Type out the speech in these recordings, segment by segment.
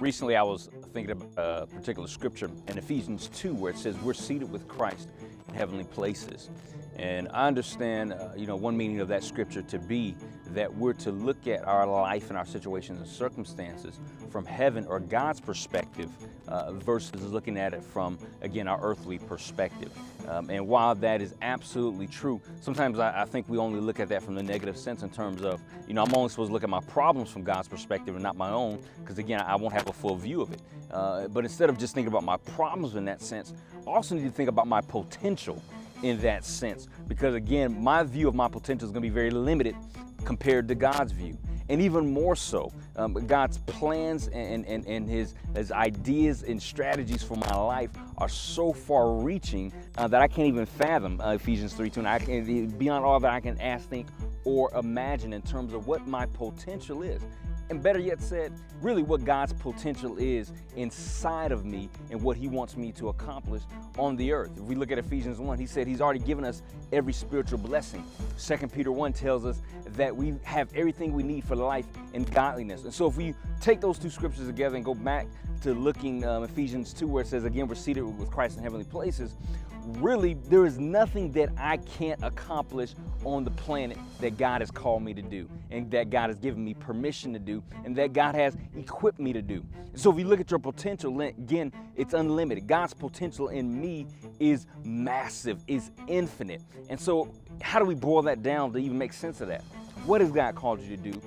Recently, I was thinking about a particular scripture in Ephesians 2 where it says we're seated with Christ in heavenly places. And I understand, one meaning of that scripture to be that we're to look at our life and our situations and circumstances from heaven or God's perspective versus looking at it from, again, our earthly perspective. And while that is absolutely true, sometimes I think we only look at that from the negative sense in terms of, I'm only supposed to look at my problems from God's perspective and not my own, because again, I won't have a full view of it. But instead of just thinking about my problems in that sense, I also need to think about my potential in that sense, because again, my view of my potential is going to be very limited compared to God's view. And even more so, God's plans and his ideas and strategies for my life are so far reaching that I can't even fathom Ephesians 3:2. And I can, beyond all that I can ask, think, or imagine in terms of what my potential is. And better yet said, really what God's potential is inside of me and what he wants me to accomplish on the earth. If we look at Ephesians 1, he said he's already given us every spiritual blessing. 2 Peter 1 tells us that we have everything we need for life and godliness. And so if we take those two scriptures together and go back to looking Ephesians 2 where it says, again, we're seated with Christ in heavenly places, really, there is nothing that I can't accomplish on the planet that God has called me to do and that God has given me permission to do and that God has equipped me to do. So if you look at your potential, again, it's unlimited. God's potential in me is massive, is infinite. And so how do we boil that down to even make sense of that? What has God called you to do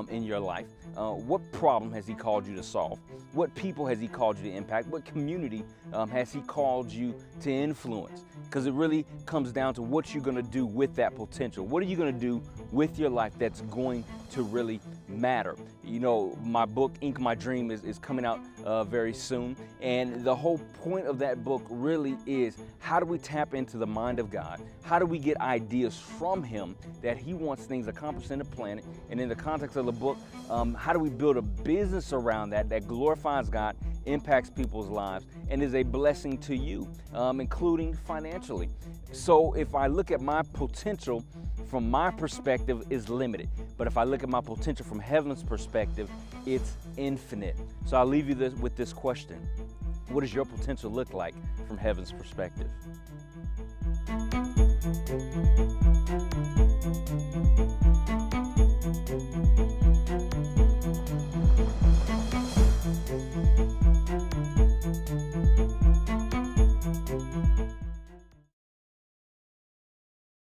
in your life? What problem has he called you to solve? What people has he called you to impact? What community has he called you to influence? Because it really comes down to what you're going to do with that potential. What are you going to do with your life that's going to really matter? My book, Ink My Dream, is coming out very soon. And the whole point of that book really is, how do we tap into the mind of God? How do we get ideas from him that he wants things accomplished in the planet? And in the context of the book, how do we build a business around that glorifies God, impacts people's lives, and is a blessing to you, including financially? So if I look at my potential from my perspective, is limited. But if I look at my potential from heaven's perspective, it's infinite. So I'll leave you with this question. What does your potential look like from heaven's perspective?